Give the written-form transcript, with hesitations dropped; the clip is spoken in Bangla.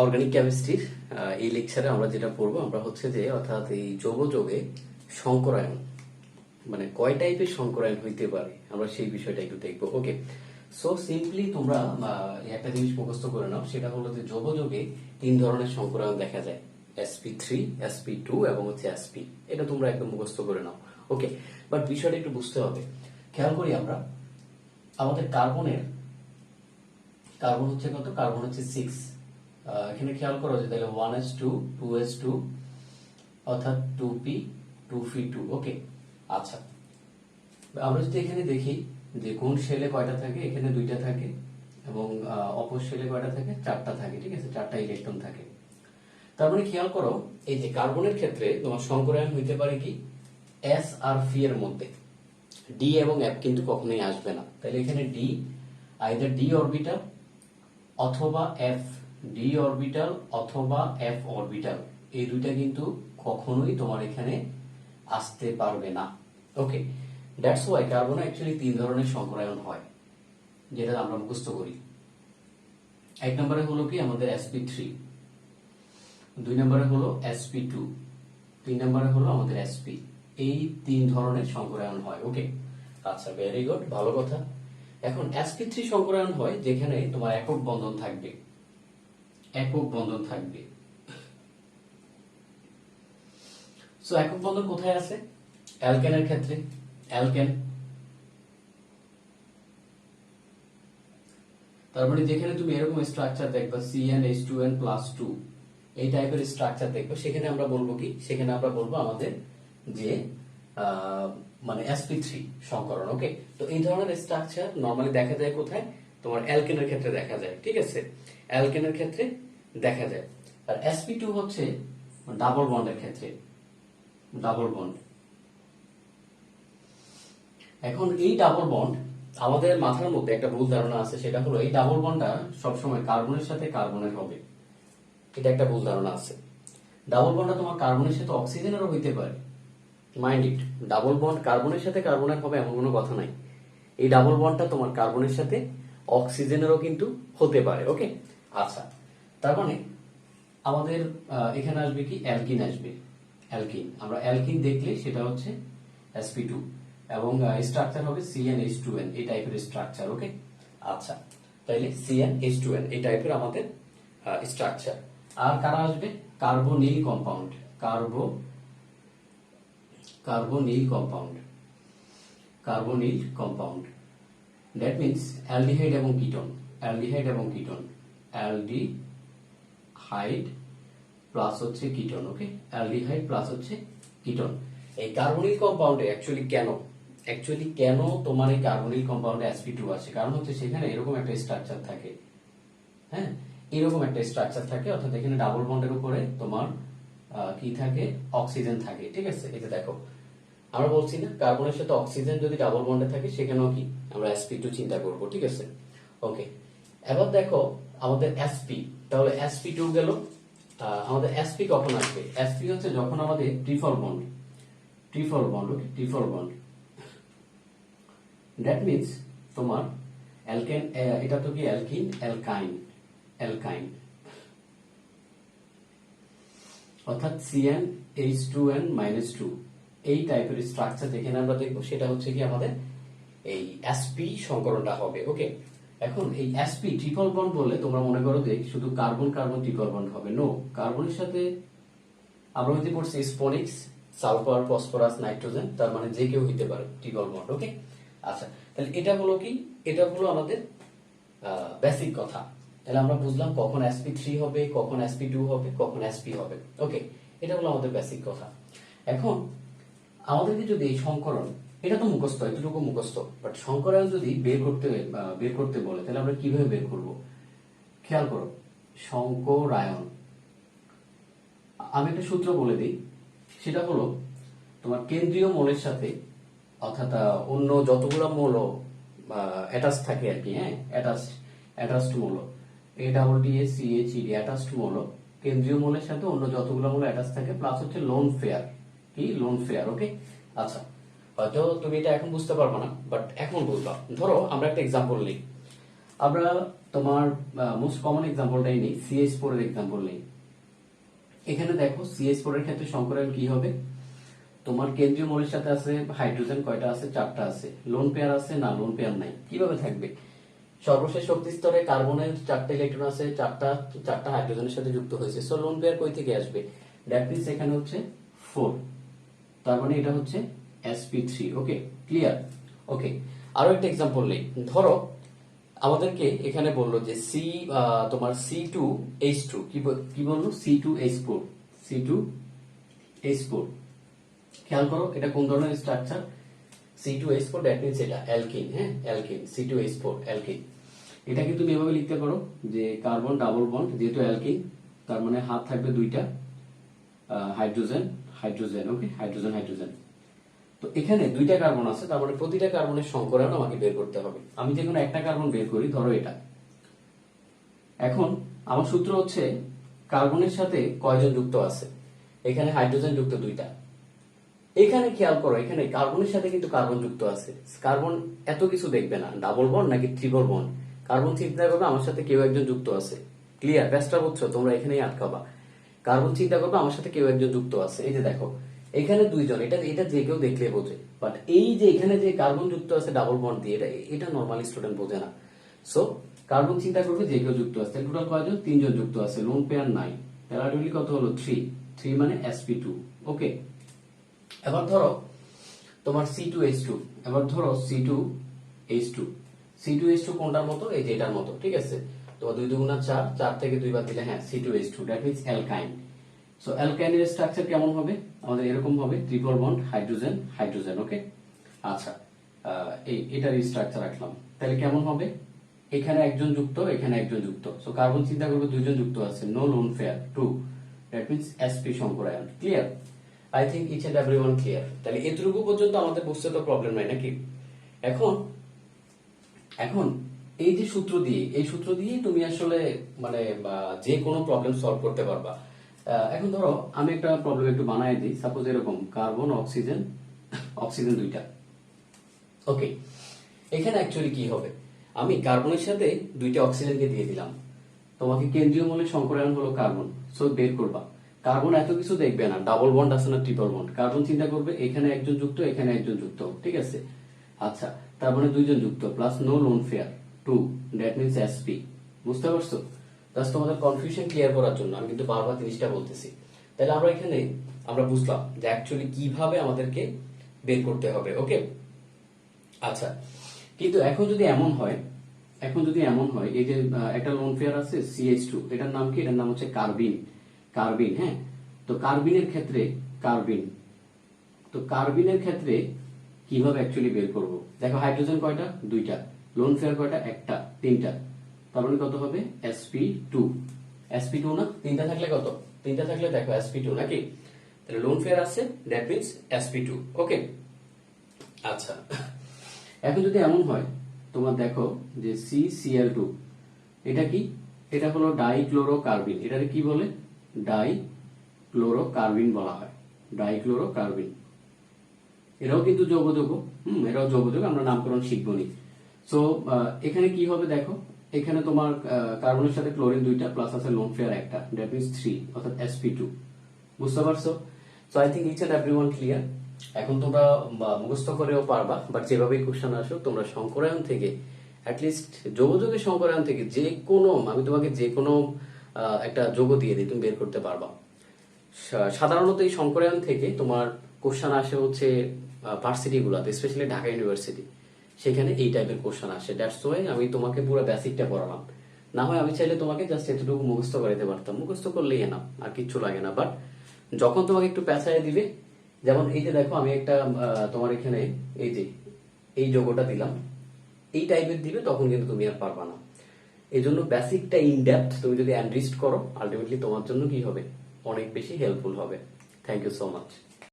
অর্গানিক কেমিস্ট্রির এই লেকচারে আমরা যেটা পড়বো আমরা হচ্ছে যে অর্থাৎ এই যৌগযোগে সংকরায়ন মানে কয় টাইপের সংকরায়ন হইতে পারে আমরা সেই বিষয়টা একটু দেখবো। ওকে, সো সিম্পলি তোমরা একটা জিনিস মুখস্থ করে নাও, সেটা হলো যে যৌগযোগে তিন ধরনের সংকরায়ন দেখা যায়, sp3 sp2 এবং হচ্ছে sp। এটা তোমরা একদম মুখস্থ করে নাও। ওকে, বাট বিষয়টা একটু বুঝতে হবে। খেয়াল করি আমরা আমাদের কার্বন হচ্ছে কত, কার্বন হচ্ছে 6। এখানে খেয়াল করো যে তাহলে 1s2 2s2 অর্থাৎ 2p 2p2। ওকে, আচ্ছা আমরা যদি এখানে দেখি যে কোন শেলে কয়টা থাকে, এখানে দুইটা থাকে এবং অপর শেলে কয়টা থাকে, চারটা থাকে। ঠিক আছে, চারটা ইলেকট্রন থাকে। তার মানে খেয়াল করো এই যে কার্বনের ক্ষেত্রে তোমার সংকরায়ন হইতে পারে কি s আর p এর মধ্যে, d এবং f কিন্তু কখনোই আসবে না। তাহলে এখানে d আইদার d অরবিটাল অথবা f, d অরবিটাল অথবা f অরবিটাল, এই দুইটা কিন্তু কখনোই তোমার এখানে আসতে পারবে না। ওকে, দ্যাটস ওয়াই কার্বনে অ্যাকচুয়ালি তিন ধরনের সংকরায়ন হয়, যেটা আমরা মুখস্থ করি। এক নম্বরে হলো কি আমাদের sp3, দুই নম্বরে হলো sp2, তিন নম্বরে হলো আমাদের sp। এই তিন ধরনের সংকরায়ন হয়। ওকে, আচ্ছা ভেরি গুড, ভালো কথা। এখন sp3 সংকরায়ন হয় যেখানে তোমার একক বন্ধন থাকবে, একক বন্ধন থাকবে। সো একক বন্ধন কোথায় আছে? অ্যালকেনের ক্ষেত্রে, অ্যালকেন। তার মানে যেখানে তুমি এরকম স্ট্রাকচার দেখবা CnH2n+2 এই টাইপের স্ট্রাকচার দেখবে, সেখানে আমরা বলবো কি, সেখানে আমরা বলবো আমাদের যে মানে sp3 সংকরণ। ওকে, তো এই ধরনের স্ট্রাকচার নরমালি দেখা যায় কোথায়? তোমার অ্যালকেনের ক্ষেত্রে দেখা যায়। ঠিক আছে, অ্যালকেনের ক্ষেত্রে দেখা যায়। আর sp2 হচ্ছে ডাবল বন্ডের ক্ষেত্রে, ডাবল বন্ড। এখন এই ডাবল বন্ড আমাদের মাথার মধ্যে একটা ভুল ধারণা আছে, সেটা হলো এই ডাবল বন্ডটা সবসময় কার্বনের সাথে কার্বনের হবে। এটা একটা ভুল ধারণা আছে। ডাবল বন্ডটা তোমার কার্বনের সাথে অক্সিজেনেরও হইতে পারে, মাইন্ড ইট। ডাবল বন্ড কার্বনের সাথে কার্বনের হবে এমন কোনো কথা নাই। এই ডাবল বন্ডটা তোমার কার্বনের সাথে অক্সিজেনেরও কিন্তু হতে পারে। ওকে, আচ্ছা তার মানে আমাদের এখানে আসবে কি, অ্যালকিন আসবে। অ্যালকিন, আমরা অ্যালকিন দেখলে সেটা হচ্ছে sp2 এবং স্ট্রাকচার হবে CnH2n, এই টাইপের স্ট্রাকচার। ওকে, আচ্ছা তাইলে CnH2n এই টাইপের আমাদের স্ট্রাকচার। আর কারা আসবে? Carbonyl compound, carbonyl compound, carbonyl compound. That means aldehyde এবং কিটোন, অ্যালডিহাইড এবং কিটোন, অ্যালডিহাইড প্লাস হচ্ছে কিটোন। ওকে, অ্যালডিহাইড প্লাস হচ্ছে কিটোন। এই কার্বনিল কম্পাউন্ডে অ্যাকচুয়ালি কেন তোমার এই কার্বনিল কম্পাউন্ডে sp2 আসে? কারণ হচ্ছে সেখানে এরকম একটা স্ট্রাকচার থাকে। হ্যাঁ, এরকম একটা স্ট্রাকচার থাকে, অর্থাৎ এখানে ডাবল বন্ডের উপরে তোমার কি থাকে, অক্সিজেন থাকে। ঠিক আছে, এটা দেখো আমরা বলছি না কার্বনের সাথে অক্সিজেন যদি ডাবল বন্ডে থাকে সেখানেও কি আমরা sp2 চিন্তা করব। ঠিক আছে, ওকে। এবার দেখো আমাদের sp, তাহলে sp2 গেল। আমাদের sp কখন আসবে? sp হচ্ছে যখন আমাদের triple bond, okay, triple bond. That means তোমার অ্যালকেন, এটা তো কি অ্যালকিন, অ্যালকাইন অর্থাৎ CnH2n-2 এই টাইপের স্ট্রাকচার যেখানে আমরা দেখবো সেটা হচ্ছে কি আমাদের এই sp সংকরণটা হবে। ওকে, এখন এই sp ট্রিপল বন্ড বললে তোমরা মনে করো যে শুধু কার্বন কার্বন ট্রিপল বন্ড হবে। নো, কার্বনের সাথে আমরা হইতে পড়ছি স্পোনিক্স, সালফার, ফসফরাস, নাইট্রোজেন, তার মানে যে কেউ হইতে পারে ট্রিপল বন্ড। ওকে, আচ্ছা তাহলে এটা হলো কি, এটা হলো আমাদের বেসিক কথা। তাহলে আমরা বুঝলাম কখন sp3 হবে, কখন sp2 হবে, কখন sp হবে। ওকে, এটা হলো আমাদের বেসিক কথা। এখন আমাদেরকে যদি এই সংকরণ, এটা তো মুখস্থ, এতটুকু মুখস্থ, বাট সংকরায়ন যদি বের করতে বলে তাহলে আমরা কিভাবে বের করব? খেয়াল করো, সংকরায়ন আমি একটা সূত্র বলে দিই, সেটা হলো তোমার কেন্দ্রীয় মৌলের সাথে অর্থাৎ অন্য যতগুলো মৌল অ্যাটাচ থাকে আর কি, হ্যাঁ, অ্যাটাচড মৌল, ADDCHED অ্যাটাচড মৌল, কেন্দ্রীয় মৌলের সাথে অন্য যতগুলো মৌল অ্যাটাচ থাকে, প্লাস হচ্ছে লোন পেয়ার, কি লোন পেয়ার। ওকে, আচ্ছা হয়তো তুমি এটা এখন বুঝতে পারবে না, বাট এখন বুঝবা। ধরো আমরা একটা এক্সাম্পল নিই, আমরা তোমার মোস্ট কমন এক্সাম্পলটাই নেই, CH4 এর এক্সাম্পল নেই। এখানে দেখো CH4 এর ক্ষেত্রে সংকরায়ন কি হবে, তোমার কেন্দ্রীয় মৌলের সাথে আছে হাইড্রোজেন কয়টা আছে, 4টা আছে। লোন পেয়ার আছে না, লোন পেয়ার নাই, কিভাবে থাকবে? সর্বশেষ শক্তি স্তরে কার্বনের 4টা ইলেকট্রন আছে, চারটা হাইড্রোজেনের সাথে যুক্ত হয়েছে। সো লোন পেয়ার কই থেকে আসবে? দ্যাট মিন্স এখানে হচ্ছে 4, তার মানে এটা হচ্ছে sp3। ওকে, ক্লিয়ার? ওকে, আরো একটা এক্সাম্পল নেই। ধরো আমাদেরকে এখানে বললো যে তোমার C2H2 কি বললো, C2H4, C2H4। খেয়াল করো এটা কোন ধরনের স্ট্রাকচার, C2H4, দ্যাট মিন্স এটা অ্যালকিন। হ্যাঁ, অ্যালকিন, C2H4 অ্যালকিন। এটাকে তুমি এভাবে লিখতে পারো যে কার্বন ডাবল বন্ড, যেহেতু অ্যালকিন তার মানে হাত থাকবে দুইটা, হাইড্রোজেন হাইড্রোজেন। ওকে, হাইড্রোজেন হাইড্রোজেন। তো এখানে দুইটা কার্বন আছে, তার মানে প্রতিটা কার্বনের সংকরায়ন আমাকে বের করতে হবে। আমি যে কোনো একটা কার্বন বের করি, ধরো এটা। এখন আমার সূত্র হচ্ছে কার্বনের সাথে কয়জন যুক্ত আছে, এখানে হাইড্রোজেন যুক্ত দুইটা। এখানে খেয়াল করো, এখানে কার্বনের সাথে কিন্তু কার্বন যুক্ত আছে। কার্বন এত কিছু দেখবে না, ডাবল বন্ড নাকি ট্রিপল বন্ড, কার্বন চিন্তা করবে আমার সাথে কেউ একজন যুক্ত আছে। ক্লিয়ার? ব্যাসটা বুঝছো? তোমরা এখানেই আটকাবা। কার্বন চিন্তা করবে আমার সাথে কেউ একজন যুক্ত আছে। এই যে দেখো এখানে দুইজন, এটা এটা যে কেউ দেখলে বোঝে, বাট এই যে এখানে যে কার্বন যুক্ত আছে ডাবল বন্ড দিয়ে, এটা নর্মালি স্টুডেন্ট বোঝে না। সো কার্বন চিন্তা করবে যে কেউ যুক্ত আছে। টোটাল কয়জন? 3জন যুক্ত আছে, লোন পেয়ার নাই। প্যারাডলি কত হলো? 3 মানে sp2। ওকে, এবার ধরো তোমার C2H2, এবার ধরো C2H2 কোনটার মতো? এই যে এটার মতো, ঠিক আছে? তো 2 2 4, 4 থেকে 2 বাদ দিলে হ্যাঁ C2H2, that means alkyne. So অ্যালকাইনের স্ট্রাকচার কেমন হবে? আমাদের এরকম হবে, triple bond, hydrogen hydrogen. Okay, আচ্ছা, এটার স্ট্রাকচার রাখলাম। তাহলে কেমন হবে? এখানে একজন যুক্ত, এখানে একজন যুক্ত। সো কার্বন চিন্তা করবে দুইজন যুক্ত আছে, no lone pair, 2, that means sp সংকরায়ন। Clear? I think each and everyone clear. তাহলে এতটুকু পর্যন্ত আমাদের বুঝতে তো প্রবলেম নাই নাকি? এখন এই যে সূত্র দিয়ে, এই সূত্র দিয়ে তুমি আসলে মানে যে কোনো প্রবলেম সলভ করতে পারবা। এখন ধরো আমি একটা প্রবলেম একটু বানাই দিই। সাপোজ এরকম কার্বন অক্সিজেন, অক্সিজেন দুইটা। ওকে, এখানে অ্যাকচুয়ালি কি হবে, আমি কার্বনের সাথে দুইটা অক্সিজেনকে দিয়ে দিলাম। তোমাকে কেন্দ্রীয় মৌলের সংকরায়ন হলো কার্বন, সো বের করবা। কার্বন এত কিছু দেখবে না, ডাবল বন্ড আছে না ট্রিপল বন্ড। কার্বন চিন্তা করবে এখানে একজন যুক্ত, এখানে একজন যুক্ত, ঠিক আছে? আচ্ছা, তার মানে দুইজন যুক্ত, plus no lone pair, 2, that means sp। বুঝতে পারছো? জাস্ট তোমাদের কনফিউশন ক্লিয়ার করার জন্য আমি কিন্তু বারবার জিনিসটা বলতেছি। তাহলে আমরা বুঝলাম যে অ্যাকচুয়ালি কিভাবে আমাদেরকে বের করতে হবে। ওকে, আচ্ছা, কিন্তু এখন যদি এমন হয়, এই যে একটা লোন পেয়ার আছে CH2, এটার নাম কি? এটার নাম হচ্ছে কার্বিন। হ্যাঁ, তো কার্বিনের ক্ষেত্রে কিভাবে অ্যাকচুয়ালি বের করব? দেখো হাইড্রোজেন কয়টা? দুইটা। লোন পেয়ার কয়টা? একটা, তিনটা। তার মানে কত হবে? sp2 না? তিনটা থাকলে কত? তিনটা থাকলে দেখো sp2 নাকি? তাহলে লোন পেয়ার আছে, দ্যাট মিন্স sp2। ওকে, আচ্ছা, এখন যদি এমন হয় তোমার দেখো যে CCl2, এটা কি? এটা হলো ডাইক্লোরোকার্বিন। এটাকে কি বলে? ডাইক্লোরোকার্বিন বলা হয়, ডাইক্লোরোকার্বিন। এরাও কিন্তু যৌগ, এরাও যৌগ, আমরা নামকরণ শিখবনি। সো এখানে কি হবে দেখো, এখানে তোমার কার্বনের সাথে ক্লোরিন দুইটা, প্লাস আছে লোন পেয়ার একটা, দ্যাট মিন্স 3, অর্থাৎ sp2। বুঝতে পারছো? So I think each and everyone clear. এখন তোমরা মুখস্থ করেও পারবা, বাট যেভাবেই কোশ্চেন আসো তোমরা সংকরায়ন থেকে, অ্যাটলিস্ট যৌগের সংকরায়ন থেকে যে কোনো, আমি তোমাকে যে কোনো একটা যৌগ দিয়ে দিই, তুমি বের করতে পারবা। সাধারণত এই সংকরায়ন থেকে তোমার কোশ্চেন আসে হচ্ছে ভার্সিটি গুলাতে, স্পেশালি ঢাকা ইউনিভার্সিটি, সেখানে এই টাইপের কোশ্চেন আসে। দ্যাটস ওয়াই আমি তোমাকে পুরো বেসিকটা পড়ালাম। না হয় আমি চাইলে তোমাকে জাস্ট এতটুকু মুখস্থ করাইতে পারতাম, মুখস্থ করলেই না, আর কিচ্ছু লাগে না। বাট যখন তোমাকে একটু পেঁচায় দিবে, যেমন এই যে দেখো আমি একটা তোমার এখানে এই যে এই যোগটা দিলাম, এই টাইপের দিবে, তখন কিন্তু তুমি আর পারবা না। এই জন্য বেসিকটা ইন ডেপথ তুমি যদি অ্যানরিস্ট করো, আলটিমেটলি তোমার জন্য কি হবে? অনেক বেশি হেল্পফুল হবে। Thank you so much.